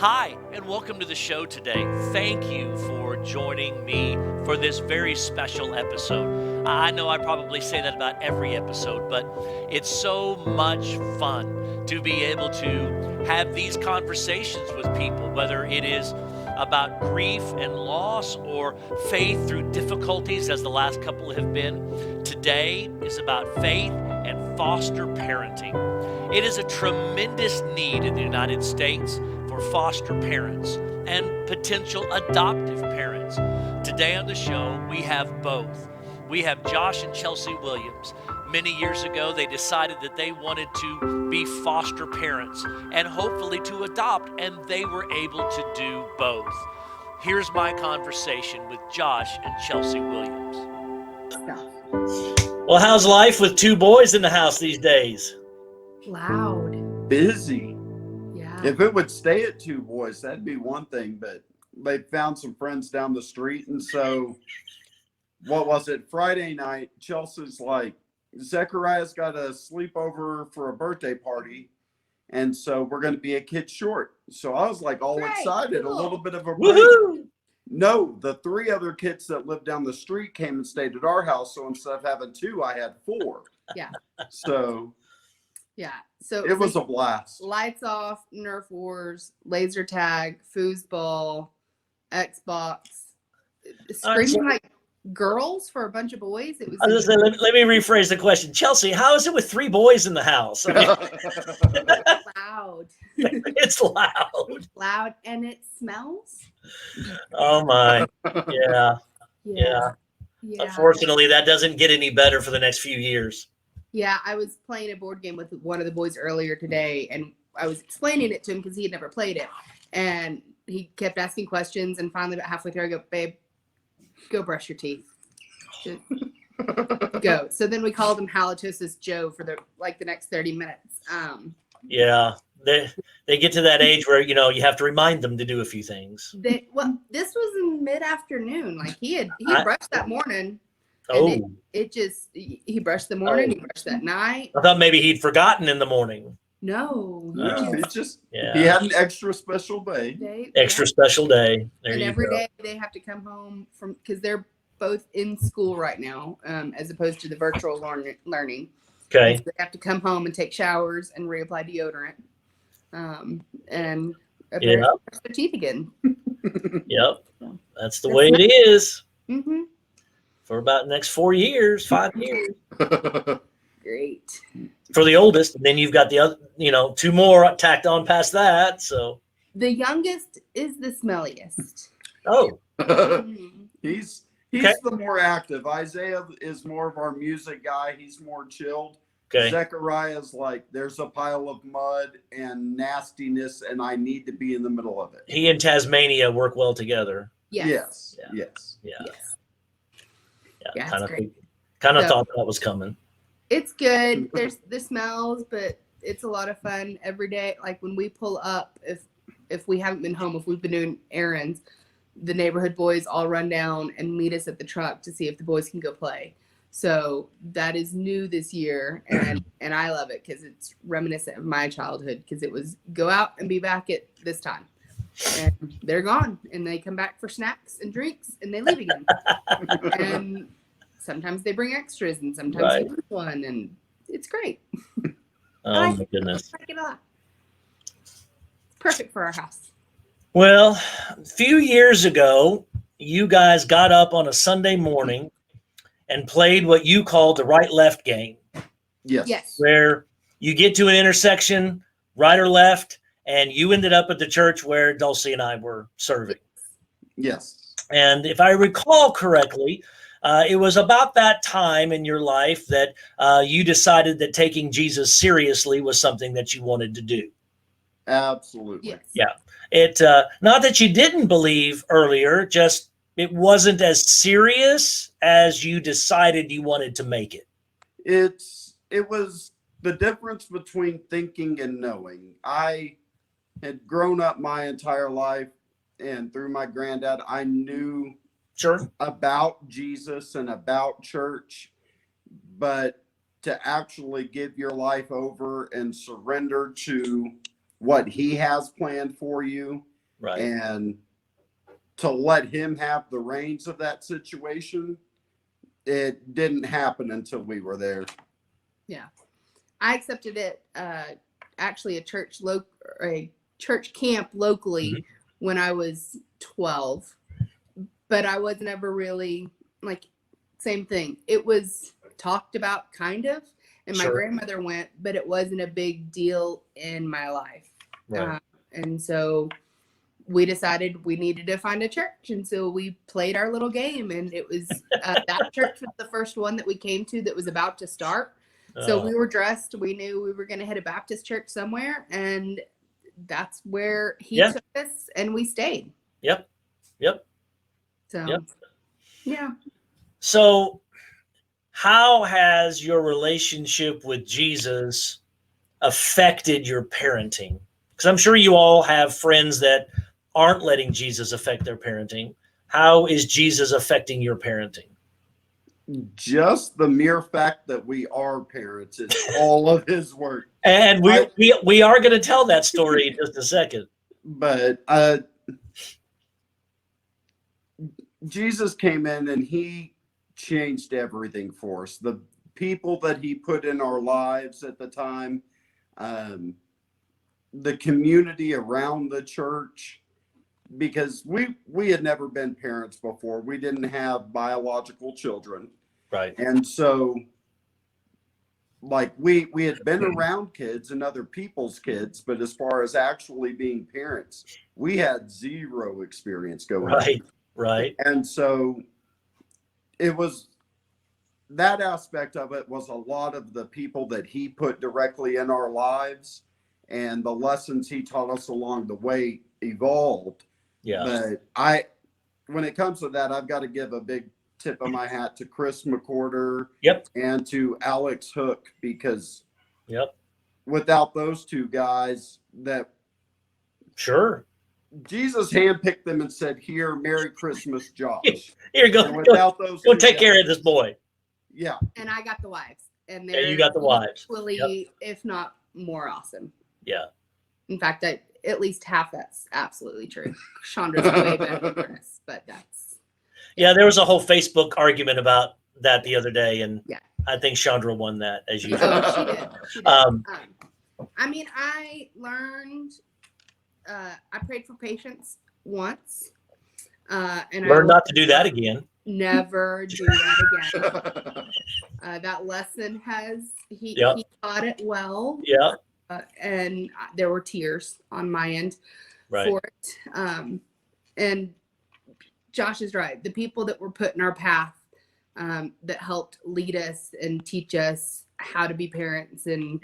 Hi, and welcome to the show today. Thank you for joining me for this very special episode. I know I probably say that about every episode, but it's so much fun to be able to have these conversations with people, whether it is about grief and loss or faith through difficulties, as the last couple have been. Today is about faith and foster parenting. It is a tremendous need in the United States for foster parents and potential adoptive parents. Today on the show, we have both. We have Josh and Chelsea Williams. Many years ago, they decided that they wanted to be foster parents and hopefully to adopt, and they were able to do both. Here's my conversation with Josh and Chelsea Williams. Well, how's life with two boys in the house these days? Loud. Busy. Yeah. If it would stay at two boys, that'd be one thing, but they found some friends down the street. And so, what was it? Friday night, Chelsea's like, Zechariah's got a sleepover for a birthday party. And so we're going to be a kid short. So I was like all excited, cool. A little bit of a break. Woohoo! No, the three other kids that lived down the street came and stayed at our house. So instead of having two, I had four. Yeah. So Yeah. So it was a blast. lights off, Nerf wars, laser tag, foosball, Xbox, screaming like girls for a bunch of boys. It was. I was gonna say, let me rephrase the question. Chelsea, how is it with three boys in the house? I mean, loud. it's loud. Loud, and it smells. Oh my. Yeah. Yeah. Unfortunately, that doesn't get any better for the next few years. Yeah, I was playing a board game with one of the boys earlier today, and I was explaining it to him because he had never played it. And he kept asking questions, and finally about halfway through, I go, babe, go brush your teeth. Just go. So then we called him Halitosis Joe for the next 30 minutes. Yeah. They get to that age where, you have to remind them to do a few things. This was in mid-afternoon. Like he brushed that morning. Oh. He brushed the morning, he brushed that night. I thought maybe he'd forgotten in the morning. No. He had an extra special day. Extra special day. There and you every go. day they have to come home because they're both in school right now, as opposed to the virtual learning. Okay. So they have to come home and take showers and reapply deodorant. And brush their teeth again. Yep. That's the way it is. Mm-hmm. For about the next 5 years. Great. For the oldest, and then you've got the other, two more tacked on past that. So the youngest is the smelliest. Oh. He's Okay. the more active. Isaiah is more of our music guy. He's more chilled. Okay. Zechariah's like, there's a pile of mud and nastiness, and I need to be in the middle of it. He and Tasmania work well together. Yes. Yes. Yeah. Yeah, kind it's of great. thought that was coming. It's good. There's the smells, but it's a lot of fun every day. Like when we pull up, if we haven't been home, if we've been doing errands, the neighborhood boys all run down and meet us at the truck to see if the boys can go play. So that is new this year, and I love it because it's reminiscent of my childhood, because it was go out and be back at this time. And they're gone, and they come back for snacks and drinks, and they leave again. And sometimes they bring extras, and sometimes they bring one, and it's great. Oh my goodness. I like it a lot. It's perfect for our house. Well, a few years ago, you guys got up on a Sunday morning and played what you called the right-left game. Yes. Where you get to an intersection, right or left, and you ended up at the church where Dulcie and I were serving. Yes. And if I recall correctly, it was about that time in your life that you decided that taking Jesus seriously was something that you wanted to do. Absolutely. Yes. Yeah. It not that you didn't believe earlier, just it wasn't as serious as you decided you wanted to make it. It was the difference between thinking and knowing. I had grown up my entire life, and through my granddad, I knew about Jesus and about church, but to actually give your life over and surrender to what he has planned for you Right. And to let him have the reins of that situation, it didn't happen until we were there. Yeah. I accepted it actually a church camp locally when I was 12. But I was never really like, same thing. It was talked about kind of, and my Sure. grandmother went, but it wasn't a big deal in my life. Right. And so we decided we needed to find a church. And so we played our little game, and it was that church was the first one that we came to that was about to start. So we were dressed. We knew we were going to hit a Baptist church somewhere, and that's where he took us, and we stayed. Yep. So, yeah. So, how has your relationship with Jesus affected your parenting? Because I'm sure you all have friends that aren't letting Jesus affect their parenting. How is Jesus affecting your parenting? Just the mere fact that we are parents is all of his work. And we are going to tell that story in just a second. But Jesus came in and he changed everything for us. The people that he put in our lives at the time, the community around the church, because we had never been parents before. We didn't have biological children. Right. And so like we had been around kids and other people's kids, but as far as actually being parents, we had zero experience going on. Right. And so it was that aspect of it was a lot of the people that he put directly in our lives and the lessons he taught us along the way evolved. Yeah. But when it comes to that, I've got to give a big tip of my hat to Chris McCorder and to Alex Hook, because without those two guys, that Jesus handpicked them and said, "Here, Merry Christmas, Josh. Here you go. And without those, go take care of this boy." Yeah. And I got the wives, and you got the wives. Equally, if not more awesome. Yeah. In fact, at least half that's absolutely true. Chandra's way better than Chris, but that's. Yeah, there was a whole Facebook argument about that the other day, and I think Chandra won that, as usual. Oh, she did. I mean, I learned. I prayed for patience once, and learn not to do that again. Never do that again. That lesson he taught it well. Yeah. And there were tears on my end for it. And Josh is right. The people that were put in our path that helped lead us and teach us how to be parents and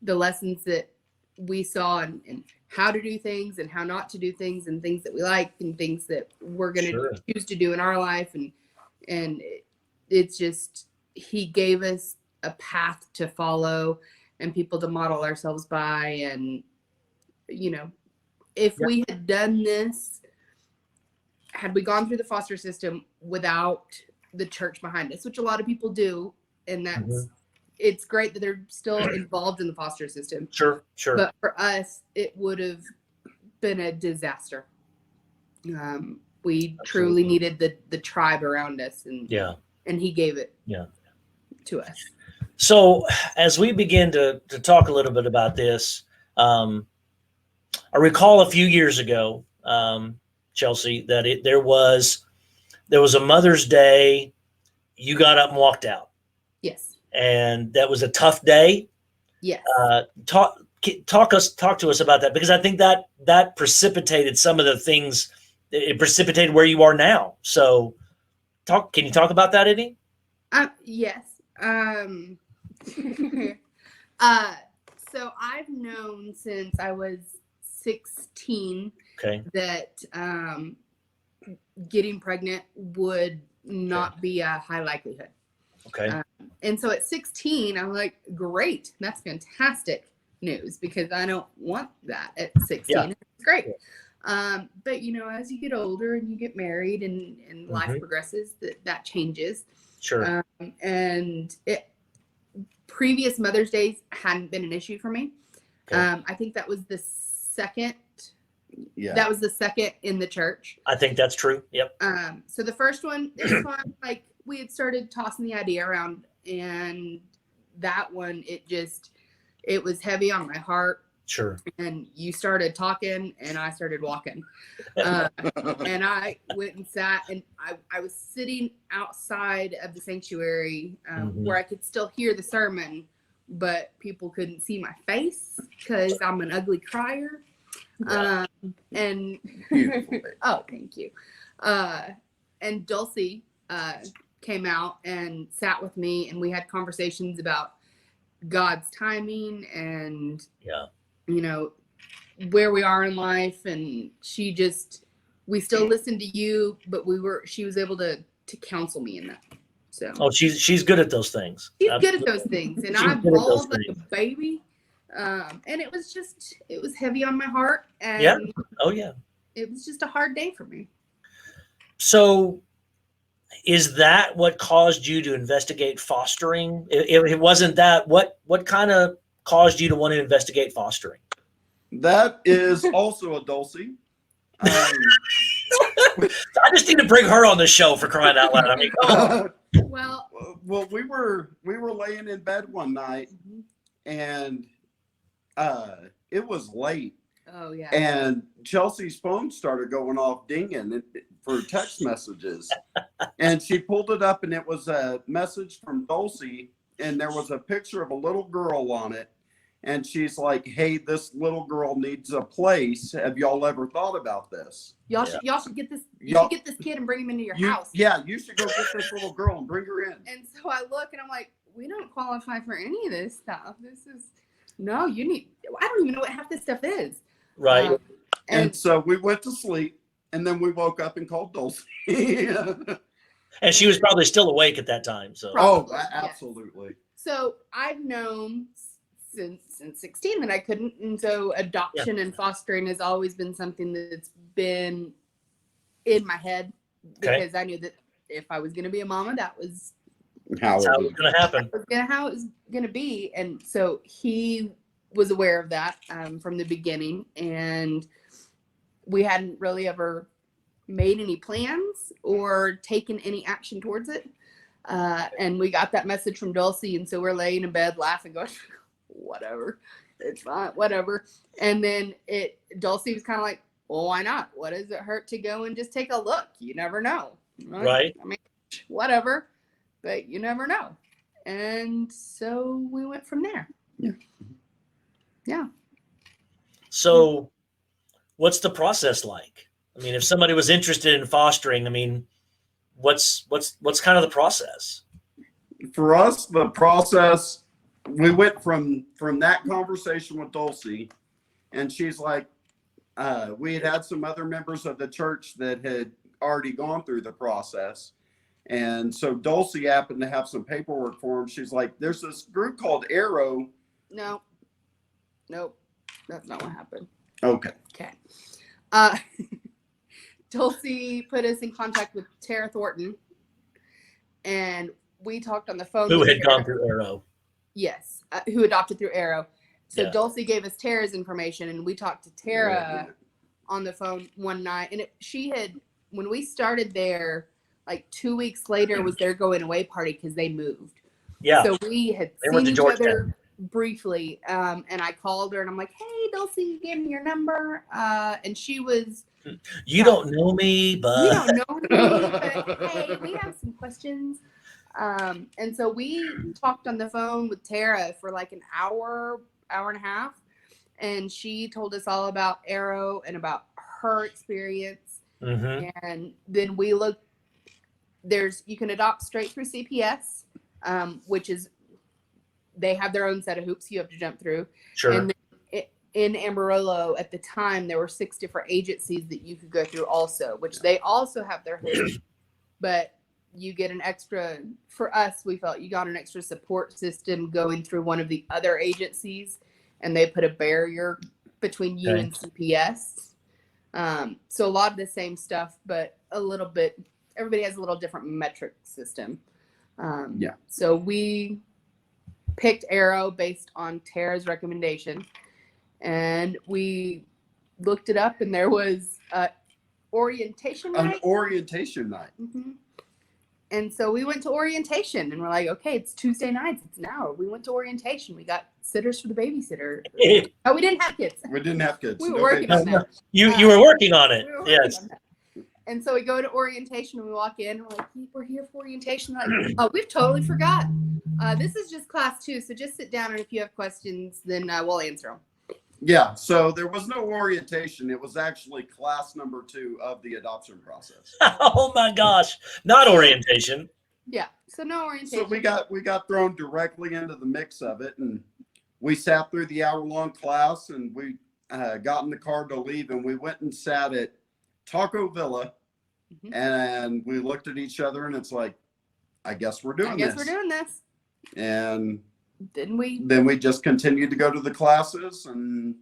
the lessons that we saw and how to do things and how not to do things and things that we like and things that we're going to choose to do in our life. And it's just, he gave us a path to follow and people to model ourselves by. And, you know, if we had done this, had we gone through the foster system without the church behind us, which a lot of people do, and that's, it's great that they're still involved in the foster system. Sure. But for us, it would have been a disaster. We truly needed the tribe around us, and he gave it to us. So as we begin to talk a little bit about this, I recall a few years ago, Chelsea, that there was a Mother's Day. You got up and walked out. Yes. And that was a tough day. Yes. Talk to us about that, because I think that precipitated some of the things. It precipitated where you are now. So can you talk about that, Eddie? Yes. So I've known since I was 16 that getting pregnant would not be a high likelihood. And so at 16, I'm like, great, that's fantastic news, because I don't want that at 16. It's great. But you know, as you get older and you get married and life progresses, that changes. Sure. And previous Mother's Days hadn't been an issue for me. I think that was the second Yeah. That was the second in the church. I think that's true. Yep. So the first one, it was fun. Like we had started tossing the idea around, and that one, it was heavy on my heart. Sure. And you started talking, and I started walking. And I went and sat, and I was sitting outside of the sanctuary where I could still hear the sermon, but people couldn't see my face because I'm an ugly crier. Yeah. And Beautiful. oh, thank you. And Dulcie came out and sat with me, and we had conversations about God's timing and Yeah. you know where we are in life. And we still listened to you, but she was able to counsel me in that. So Oh, she's good at those things. she's good at those things, and She's I good at those bawled like a things. baby. And it was heavy on my heart, and Yeah. Oh yeah. it was just a hard day for me. So is that what caused you to investigate fostering? If it wasn't that, what kind of caused you to want to investigate fostering? That is also a Dulcie. I just need to bring her on the show, for crying out loud. I mean, come on. Well, Well, we were laying in bed one night, and it was late, oh yeah. and Chelsea's phone started going off dinging for text messages, and she pulled it up, and it was a message from Dulcie, and there was a picture of a little girl on it, and she's like, "Hey, this little girl needs a place. Have y'all ever thought about this? Y'all Yeah. should get this. You Y'all- should get this kid and bring him into your You, house. yeah, you should go get this little girl and bring her in." And so I look, and I'm like, we don't qualify for any of this stuff. No, you need. I don't even know what half this stuff is. Right. And so we went to sleep, and then we woke up and called Dulcie. And she was probably still awake at that time. So Probably, Oh, yes. absolutely. So I've known since 16 that I couldn't, and so adoption and fostering has always been something that's been in my head, Okay. because I knew that if I was going to be a mama, that was How that's how it's going to happen. how it was going to be. And so he was aware of that from the beginning, and we hadn't really ever made any plans or taken any action towards it. And we got that message from Dulcie, and so we're laying in bed laughing, going, whatever, it's fine, whatever. And then Dulcie was kind of like, well, why not? What does it hurt to go and just take a look? You never know. Right. I mean, whatever, but you never know. And so we went from there. Yeah. So what's the process like? I mean, if somebody was interested in fostering, I mean, what's kind of the process? For us, the process, we went from that conversation with Dulcie, and she's like, we had some other members of the church that had already gone through the process. And so Dulcie happened to have some paperwork for him. She's like, there's this group called Arrow. No. Nope. That's not what happened. Okay. Okay. Dulcie put us in contact with Tara Thornton, and we talked on the phone. Who with had Tara. gone through Arrow? Yes, who adopted through Arrow. So Yeah. Dulcie gave us Tara's information, and we talked to Tara on the phone one night. And she had, when we started there, like 2 weeks later was their going away party because they moved. Yeah. So we had They went seen to each other Georgetown. briefly, and I called her, and I'm like, "Hey, Dulcie, you gave me your number," and she was, You don't know me, "We but don't know me, but hey, we have some questions." And so we talked on the phone with Tara for like an hour and a half, and she told us all about Arrow and about her experience. Mhm. And then we looked. You can adopt straight through CPS, which is, they have their own set of hoops you have to jump through. Sure. And then in Amarillo at the time, there were 6 different agencies that you could go through also, which they also have their hoops, but you get an extra, for us, we felt you got an extra support system going through one of the other agencies, and they put a barrier between you Okay. and CPS. So a lot of the same stuff, but a little bit, everybody has a little different metric system. Yeah. So we picked Arrow based on Tara's recommendation, and we looked it up, and there was orientation An night. orientation night. Mhm. And so we went to orientation, and we're like, okay, it's Tuesday nights. It's an hour. We went to orientation. We got sitters for the babysitter. Oh, we didn't have kids. We didn't have kids. We were No working babies. on that. You were working on it. We were working Yes. on that. And so we go to orientation, and we walk in. And we're like, we're here for orientation. They're like, oh, we've totally forgot. This is just class 2, so just sit down, and if you have questions, then we'll answer them. Yeah, so there was no orientation. It was actually class number 2 of the adoption process. Oh my gosh. Not orientation. Yeah, so no orientation. So we got thrown directly into the mix of it, and we sat through the hour-long class, and we got in the car to leave, and we went and sat at Taco Villa, Mhm. and we looked at each other, and it's like, I guess we're doing I guess this. we're doing this. And Didn't we? then we just continued to go to the classes and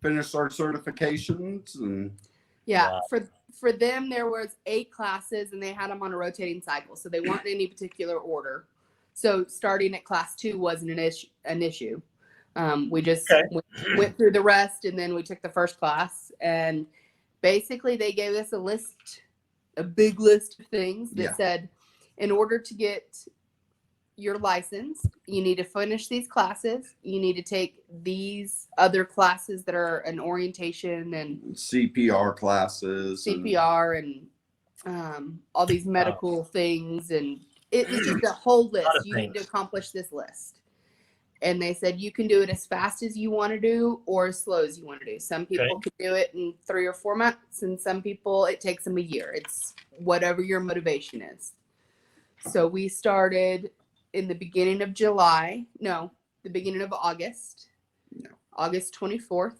finished our certifications, and Yeah, Wow. for them there was 8 classes, and they had them on a rotating cycle, so they weren't in any particular order. So starting at class 2 wasn't an issue. We just Okay. went through the rest, and then we took the first class, and basically they gave us a big list of things that Yeah. said, in order to get your license, you need to finish these classes. You need to take these other classes that are an orientation and CPR classes. CPR and all these medical things. And it was just a whole list. lot of You need to things. accomplish this list. And they said you can do it as fast as you want to do or as slow as you want to do. Some people can do it in 3 or 4 months, and some people it takes them a year. It's whatever your motivation is. So we started in the beginning of the beginning of August, August 24th,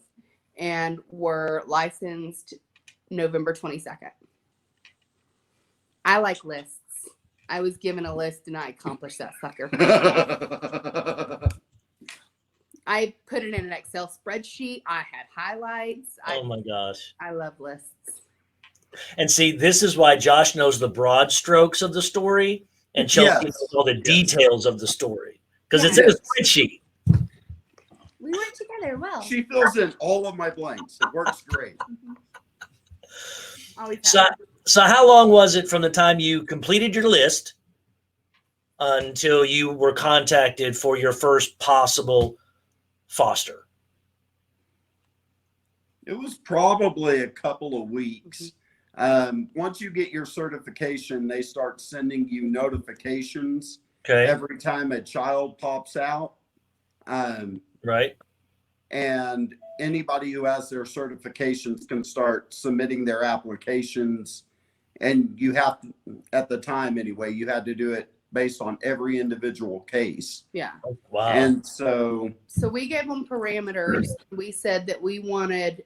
and were licensed November 22nd. I like lists. I was given a list, and I accomplished that sucker. I put it in an Excel spreadsheet. I had highlights. Oh my gosh. I love lists. And see, this is why Josh knows the broad strokes of the story and Chelsea Yes. knows all the Yes. details of the story because it's in a Yes. spreadsheet. We work together well. She fills in all of my blanks. It works great. Always So, have. so how long was it from the time you completed your list until you were contacted for your first possible foster? It was probably a couple of weeks. Once you get your certification, they start sending you notifications Okay. every time a child pops out. Right. And anybody who has their certifications can start submitting their applications. And you have to, at the time anyway, you had to do it based on every individual case. Yeah. Wow. And so, So we gave them parameters. We said that we wanted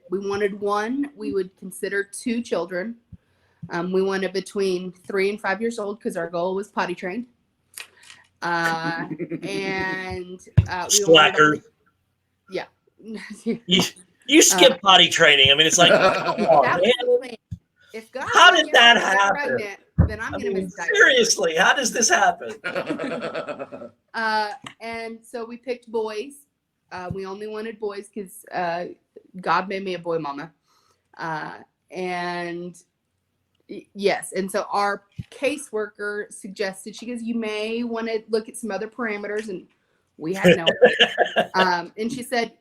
one. We would consider 2 children. We wanted between 3 and 5 years old because our goal was potty trained. And we Slacker. Yeah. You skip potty training. I mean, it's like, come on, That was man. the plan. If God How let did me that get happen? pregnant, then I'm I gonna mean, miss diapers. seriously, how does this happen? And so we picked boys. We only wanted boys because God made me a boy mama. And yes, and so our caseworker suggested, she goes, you may want to look at some other parameters, and we had no. And she said,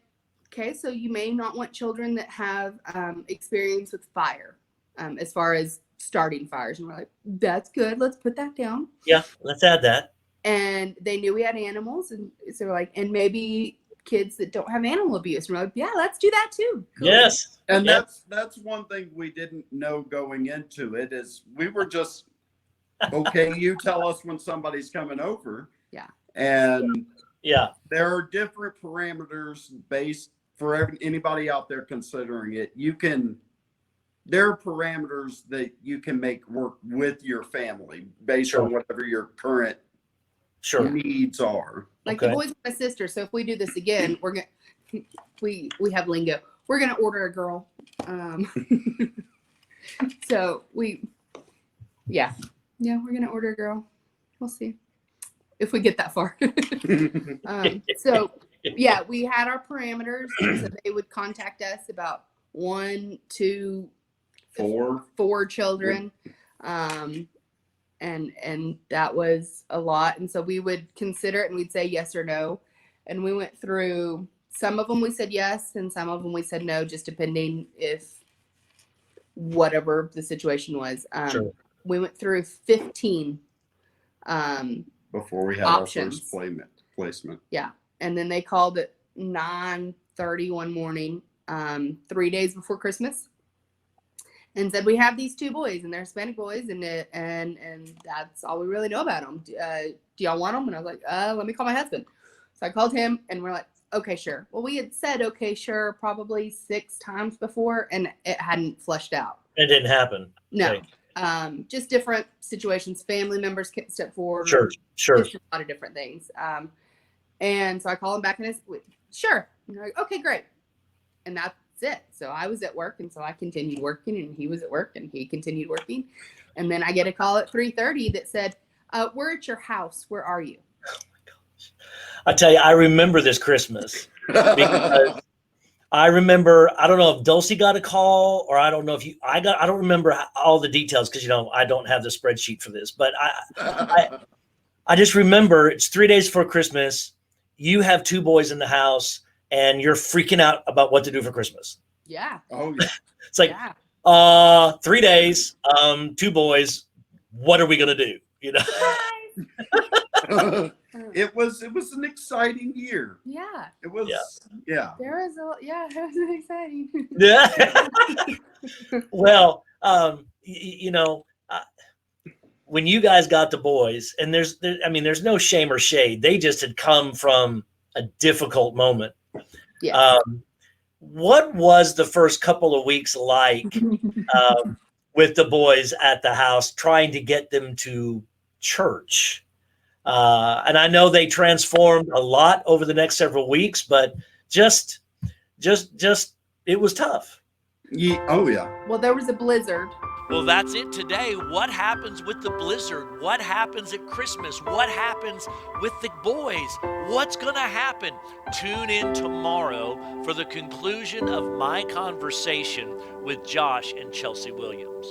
okay, so you may not want children that have experience with fire, as far as starting fires. And we're like, that's good. Let's put that down. Yeah, let's add that. And they knew we had animals, and so we're like, and maybe kids that don't have animal abuse. And we're like, yeah, let's do that too. Cool. Yes. And Yep. that's one thing we didn't know going into it is we were just, okay, you tell us when somebody's coming over. Yeah. And Yeah. there are different parameters based for anybody out there considering it. There are parameters that you can make work with your family based Sure. on whatever your current Sure. needs are. Like Okay. the boys and my sister. So if we do this again, we're gonna we have lingo. We're gonna order a girl. So we're gonna order a girl. We'll see if we get that far. So yeah, we had our parameters, so they would contact us about 1, 2, Four. 4 children. And that was a lot. And so we would consider it and we'd say yes or no. And we went through, some of them we said yes, and some of them we said no, just depending if whatever the situation was. Sure. We went through 15 Before we had options. our first placement. Yeah. And then they called at 9:30 one morning, 3 days before Christmas, and said, we have these 2 boys and they're Hispanic boys, and that's all we really know about them. Do y'all want them? And I was like, let me call my husband. So I called him and we're like, okay, sure. Well, we had said, okay, sure, probably 6 times before, and it hadn't flushed out. It didn't happen. No. Okay. Just different situations. Family members step forward. Sure. Just a lot of different things. And so I call him back and I said, sure. And they're like, okay, great. And that's it. So I was at work, and so I continued working, and he was at work and he continued working. And then I get a call at 3:30 that said, we're at your house. Where are you? Oh my gosh. I tell you, I remember this Christmas because I remember, I don't know if Dulcie got a call, or I don't know if I don't remember all the details because, I don't have the spreadsheet for this, but I just remember it's 3 days before Christmas. You have 2 boys in the house and you're freaking out about what to do for Christmas. Yeah. Oh yeah. It's like, Yeah. 3 days, 2 boys. What are we going to do? It was an exciting year. Yeah. It was yeah. There was it was exciting. Yeah. Well, when you guys got the boys, and there's no shame or shade. They just had come from a difficult moment. Yeah. What was the first couple of weeks like with the boys at the house, trying to get them to church? And I know they transformed a lot over the next several weeks, but just it was tough. Yeah. Oh yeah. Well, there was a blizzard. Well, that's it today. What happens with the blizzard? What happens at Christmas? What happens with the boys? What's going to happen? Tune in tomorrow for the conclusion of my conversation with Josh and Chelsea Williams.